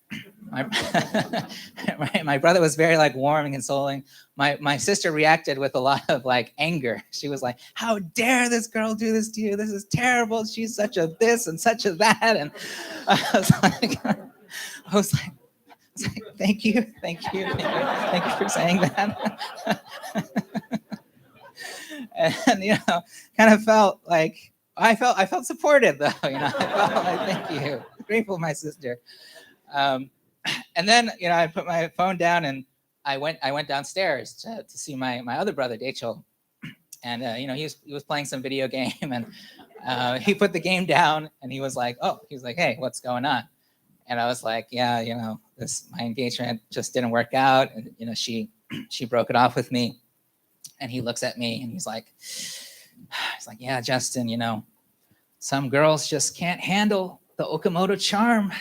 My brother was very warm and consoling. My sister reacted with a lot of anger. She was like, how dare this girl do this to you? This is terrible. She's such a this and such a that. And I was like, thank you for saying that. And kind of felt like I felt supported, though. I felt like, thank you, grateful to my sister. And then I put my phone down and I went downstairs to see my other brother Dachel, and he was playing some video game, and he put the game down and he was like, hey, what's going on? And I was like, yeah, my engagement just didn't work out, and she broke it off with me. And he looks at me and he's like, yeah, Justin, some girls just can't handle the Okamoto charm.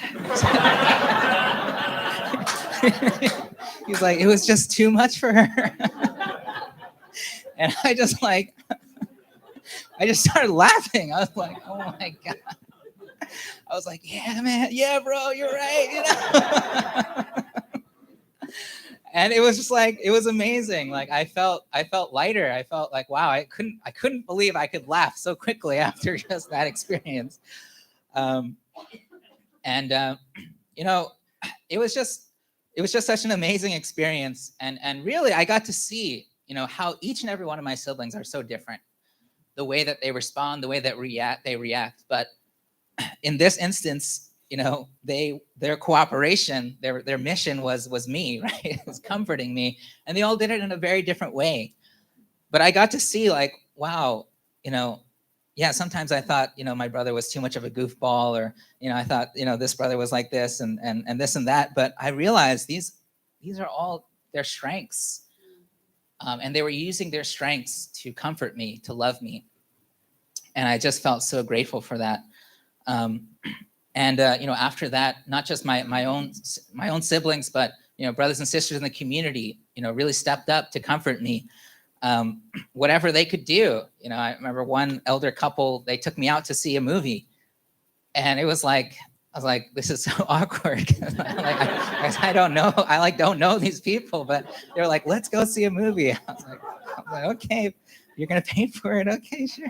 He's like, it was just too much for her. And I just started laughing. I was like, oh my God. I was like, yeah, man. Yeah, bro, you're right. And it was just it was amazing. I felt lighter. I felt like, wow, I couldn't believe I could laugh so quickly after just that experience. It was just such an amazing experience. And really, I got to see, how each and every one of my siblings are so different. The way that they respond, the way that they react. But in this instance, their cooperation, their mission was me, right? It was comforting me, and they all did it in a very different way. But I got to see wow, yeah, sometimes I thought, my brother was too much of a goofball, or, I thought, this brother was like this and this and that. But I realized these are all their strengths. And they were using their strengths to comfort me, to love me. And I just felt so grateful for that. After that, not just my own siblings, but brothers and sisters in the community, really stepped up to comfort me, whatever they could do. I remember one elder couple, they took me out to see a movie, and it was I was like, this is so awkward. I don't know, I don't know these people, but they were like, let's go see a movie. I was like, okay, you're gonna pay for it, okay, sure.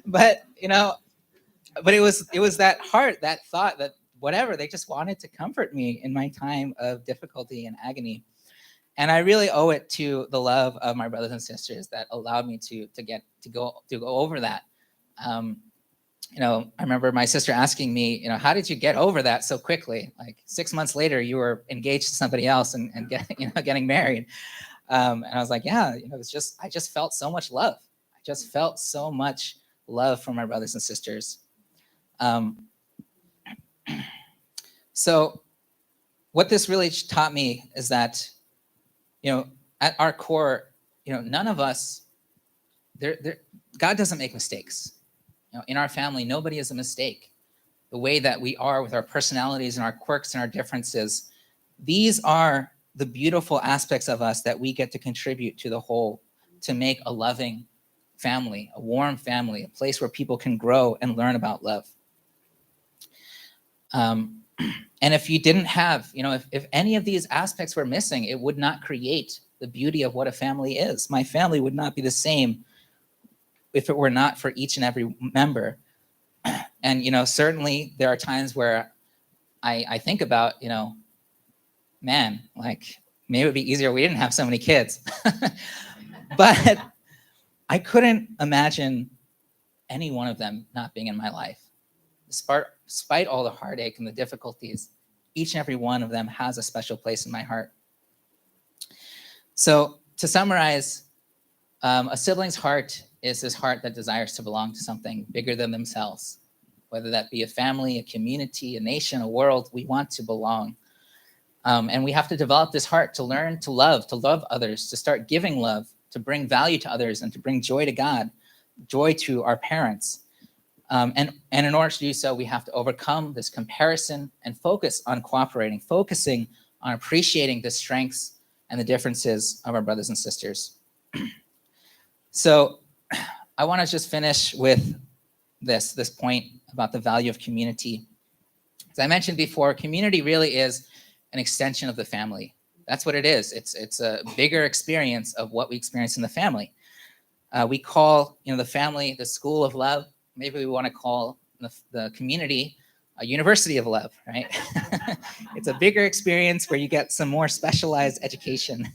But it was that heart, that thought, that whatever, they just wanted to comfort me in my time of difficulty and agony. And I really owe it to the love of my brothers and sisters that allowed me to go over that. I remember my sister asking me, how did you get over that so quickly? 6 months later, you were engaged to somebody else and getting married. And I was like, yeah, I just felt so much love. I just felt so much love from my brothers and sisters. So what this really taught me is that, at our core, none of us, God doesn't make mistakes. In our family, nobody is a mistake. the way that we are with our personalities and our quirks and our differences, these are the beautiful aspects of us that we get to contribute to the whole, to make a loving family, a warm family, a place where people can grow and learn about love. And if you didn't have, if any of these aspects were missing, it would not create the beauty of what a family is. My family would not be the same if it were not for each and every member. And, certainly there are times where I think about, man, like maybe it would be easier if we didn't have so many kids. But I couldn't imagine any one of them not being in my life. Despite all the heartache and the difficulties, each and every one of them has a special place in my heart. So to summarize, a sibling's heart is this heart that desires to belong to something bigger than themselves, whether that be a family, a community, a nation, a world. We want to belong. And we have to develop this heart to learn to love others, to start giving love, to bring value to others, and to bring joy to God, joy to our parents. And in order to do so, we have to overcome this comparison and focus on cooperating, focusing on appreciating the strengths and the differences of our brothers and sisters. So I want to just finish with this point about the value of community. As I mentioned before, community really is an extension of the family. That's what it is. It's a bigger experience of what we experience in the family. We call the family the school of love. Maybe we want to call the community a university of love, right? It's a bigger experience where you get some more specialized education.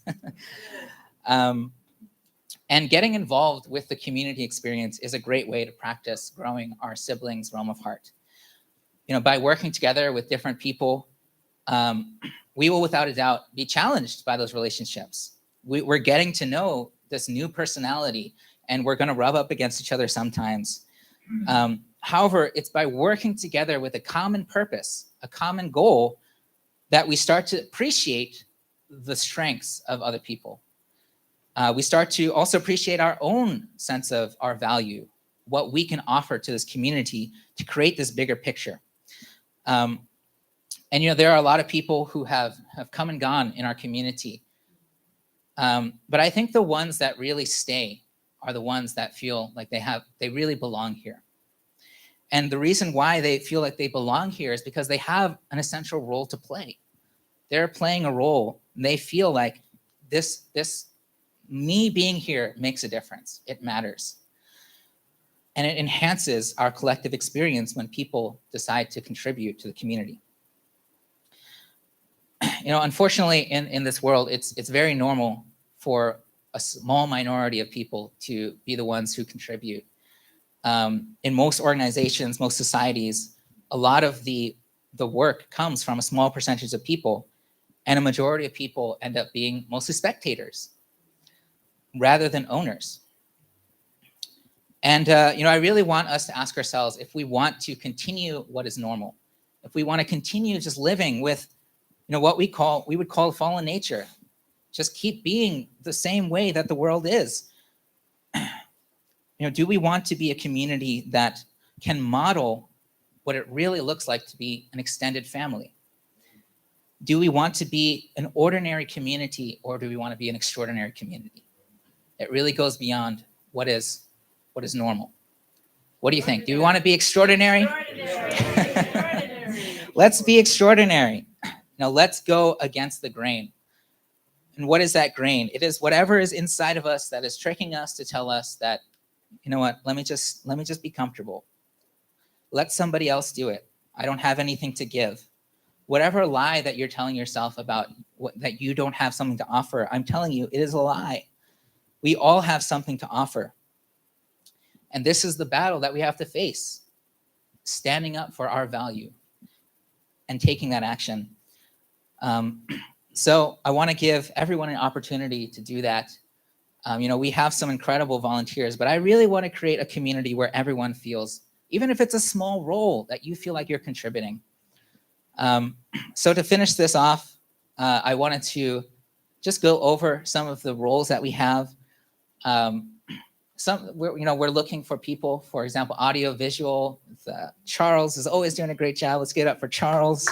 And getting involved with the community experience is a great way to practice growing our siblings' realm of heart. By working together with different people, we will without a doubt be challenged by those relationships. We're getting to know this new personality, and we're going to rub up against each other sometimes. However, it's by working together with a common purpose, a common goal, that we start to appreciate the strengths of other people. We start to also appreciate our own sense of our value, what we can offer to this community to create this bigger picture. And there are a lot of people who have come and gone in our community. But I think the ones that really stay are the ones that feel like they really belong here. And the reason why they feel like they belong here is because they have an essential role to play. They're playing a role, and they feel like this me being here makes a difference. It matters. And it enhances our collective experience when people decide to contribute to the community. Unfortunately, in this world, it's very normal for a small minority of people to be the ones who contribute. In most organizations, most societies, a lot of the work comes from a small percentage of people, and a majority of people end up being mostly spectators rather than owners. And I really want us to ask ourselves if we want to continue what is normal, if we want to continue just living with what we would call fallen nature, just keep being the same way that the world is. Do we want to be a community that can model what it really looks like to be an extended family? Do we want to be an ordinary community, or do we want to be an extraordinary community? It really goes beyond what is normal. What do you think? Do we want to be extraordinary? Let's be extraordinary. Let's go against the grain. And what is that grain? It is whatever is inside of us that is tricking us to tell us that, let me just be comfortable. Let somebody else do it. I don't have anything to give. Whatever lie that you're telling yourself about that you don't have something to offer, I'm telling you, it is a lie. We all have something to offer. And this is the battle that we have to face, standing up for our value and taking that action. So I want to give everyone an opportunity to do that. We have some incredible volunteers, but I really want to create a community where everyone feels, even if it's a small role, that you feel like you're contributing. So to finish this off, I wanted to just go over some of the roles that we have. we're looking for people, for example, audio, visual. Charles is always doing a great job. Let's give it up for Charles.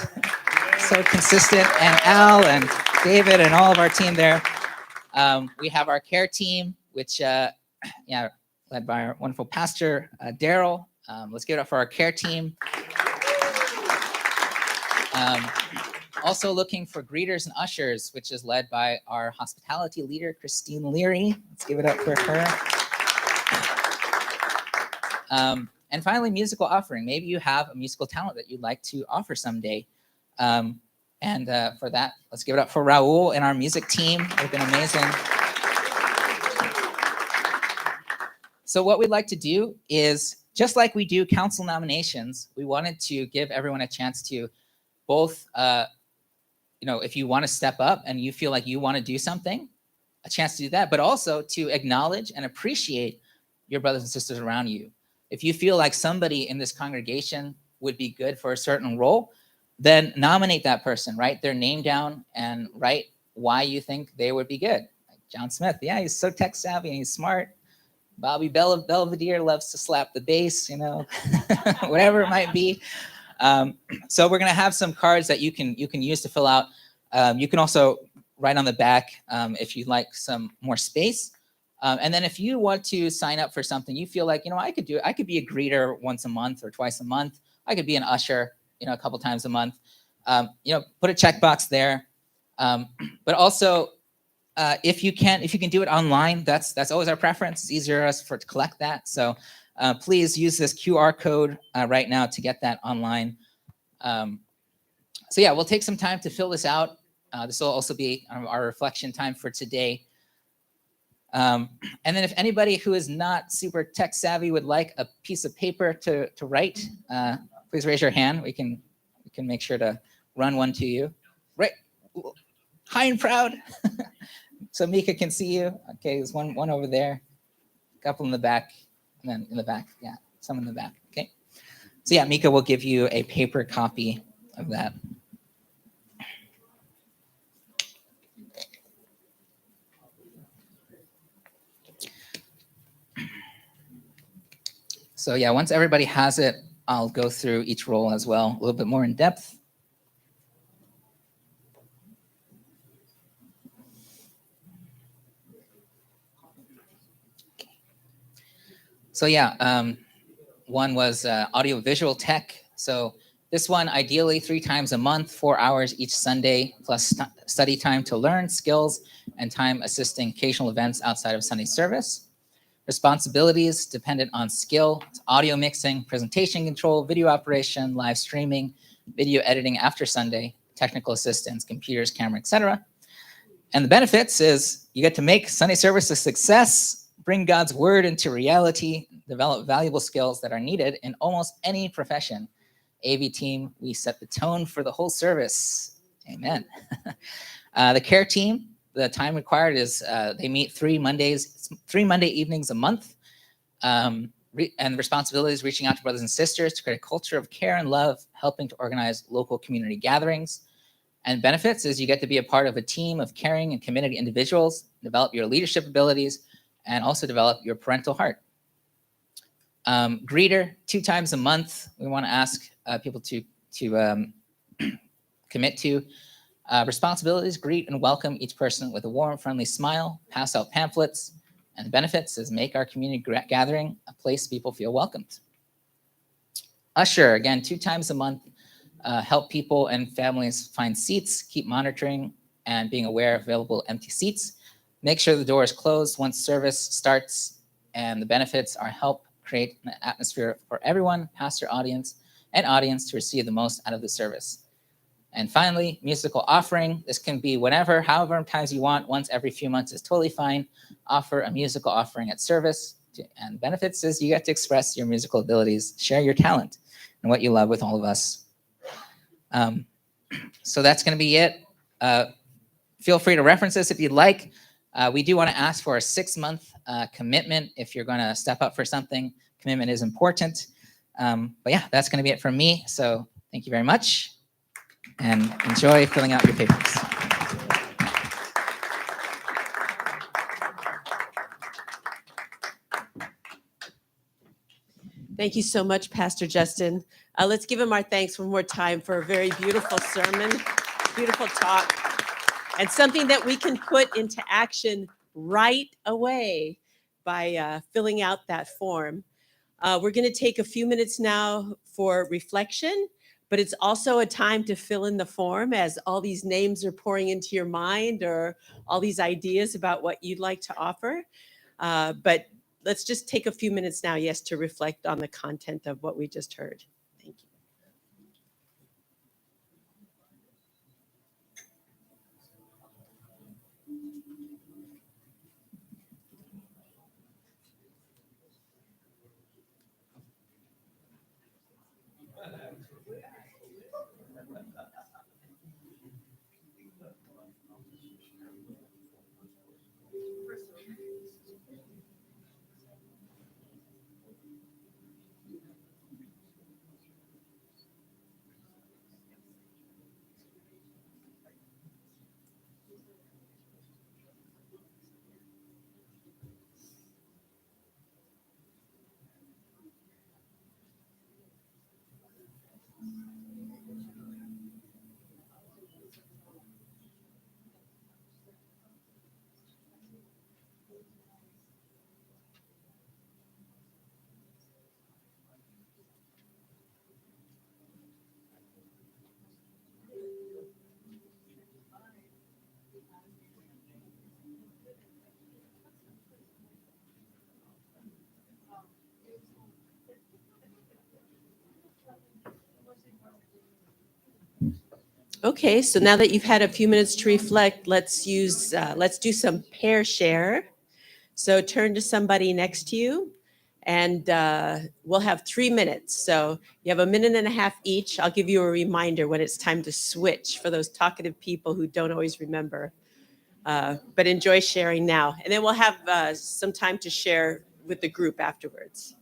So consistent, and Al and David and all of our team there. We have our care team, which, led by our wonderful pastor, Daryl. Let's give it up for our care team. Also looking for greeters and ushers, which is led by our hospitality leader, Christine Leary. Let's give it up for her. And finally, musical offering. Maybe you have a musical talent that you'd like to offer someday. For that, let's give it up for Raul and our music team. They've been amazing. So what we'd like to do is, just like we do council nominations, we wanted to give everyone a chance to both, if you want to step up and you feel like you want to do something, a chance to do that, but also to acknowledge and appreciate your brothers and sisters around you. If you feel like somebody in this congregation would be good for a certain role, then nominate that person, write their name down and write why you think they would be good. Like John Smith, yeah, he's so tech savvy and he's smart. Bobby Belvedere loves to slap the bass, whatever it might be. So we're gonna have some cards that you can use to fill out. You can also write on the back if you'd like some more space. And then if you want to sign up for something, you feel like, I could do it. I could be a greeter once a month or twice a month. I could be an usher, a couple times a month. Put a checkbox there. But also, if you can do it online, that's always our preference. It's easier for us to collect that. So please use this QR code right now to get that online. We'll take some time to fill this out. This will also be our reflection time for today. And then if anybody who is not super tech savvy would like a piece of paper to write, please raise your hand. We can make sure to run one to you. Right, high and proud. So Mika can see you. Okay, there's one over there, a couple in the back, and then in the back, yeah, some in the back. Okay, so yeah, Mika will give you a paper copy of that. So yeah, once everybody has it, I'll go through each role as well, a little bit more in depth. So yeah, one was audiovisual tech. So this one, ideally 3 times a month, 4 hours each Sunday, plus study time to learn skills and time assisting occasional events outside of Sunday service. Responsibilities dependent on skill, audio mixing, presentation control, video operation, live streaming, video editing after Sunday, technical assistance, computers, camera, etc. And the benefits is you get to make Sunday service a success, bring God's word into reality, develop valuable skills that are needed in almost any profession. AV team, we set the tone for the whole service. Amen. The care team, the time required is they meet 3 Monday evenings a month. And the responsibility is reaching out to brothers and sisters to create a culture of care and love, helping to organize local community gatherings. And benefits is you get to be a part of a team of caring and committed individuals, develop your leadership abilities, and also develop your parental heart. Greeter, 2 times a month, we want to ask people to commit to. Responsibilities, greet and welcome each person with a warm, friendly smile, pass out pamphlets, and the benefits is make our community gathering a place people feel welcomed. Usher, again, 2 times a month, help people and families find seats, keep monitoring and being aware of available empty seats. Make sure the door is closed once service starts, and the benefits are help create an atmosphere for everyone, pastor, audience, and audience to receive the most out of the service. And finally, musical offering. This can be whenever, however many times you want. Once every few months is totally fine. Offer a musical offering at service. And benefits is you get to express your musical abilities, share your talent, and what you love with all of us. So that's going to be it. Feel free to reference this if you'd like. We do want to ask for a 6-month commitment if you're going to step up for something. Commitment is important. But yeah, that's going to be it from me. So thank you very much. And enjoy filling out your papers. Thank you so much, Pastor Justin. Let's give him our thanks one more time for a very beautiful sermon, beautiful talk, and something that we can put into action right away by filling out that form. We're going to take a few minutes now for reflection, but it's also a time to fill in the form as all these names are pouring into your mind or all these ideas about what you'd like to offer. But let's just take a few minutes now, yes, to reflect on the content of what we just heard. Thank you. Okay, so now that you've had a few minutes to reflect, let's do some pair share. So turn to somebody next to you, and we'll have 3 minutes. So you have a minute and a half each. I'll give you a reminder when it's time to switch for those talkative people who don't always remember. But enjoy sharing now, and then we'll have some time to share with the group afterwards.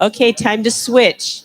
Okay, time to switch.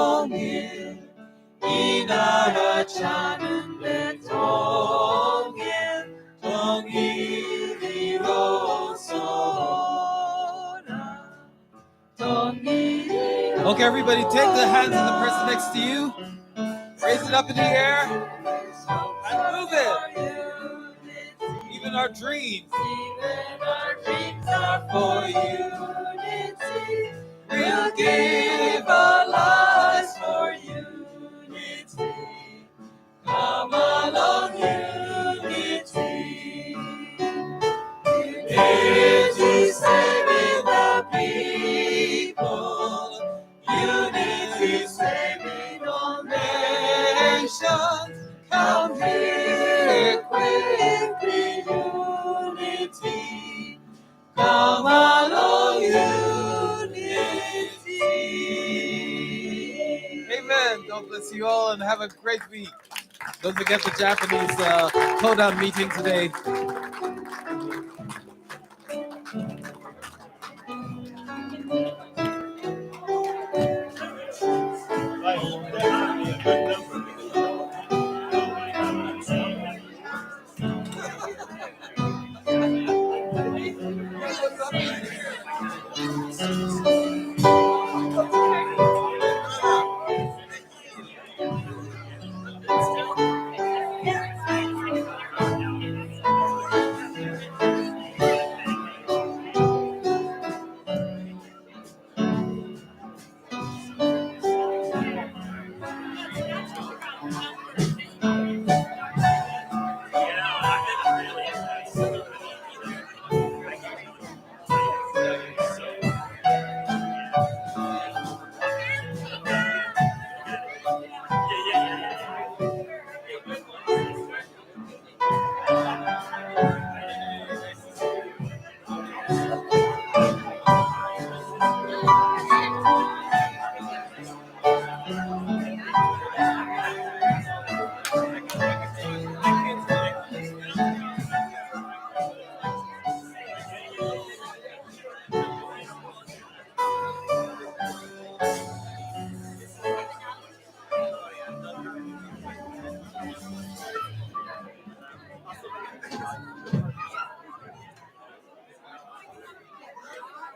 차는데 Okay, everybody, take the hands of the person next to you, raise it up in the air, and move it. Even our dreams are for unity. We'll give our lives for unity. Come along, unity. Unity saving the people. Unity saving all nations. Come here quickly, unity. Come along, unity. Amen. God bless you all and have a great week. Don't forget the Japanese Kodan meeting today.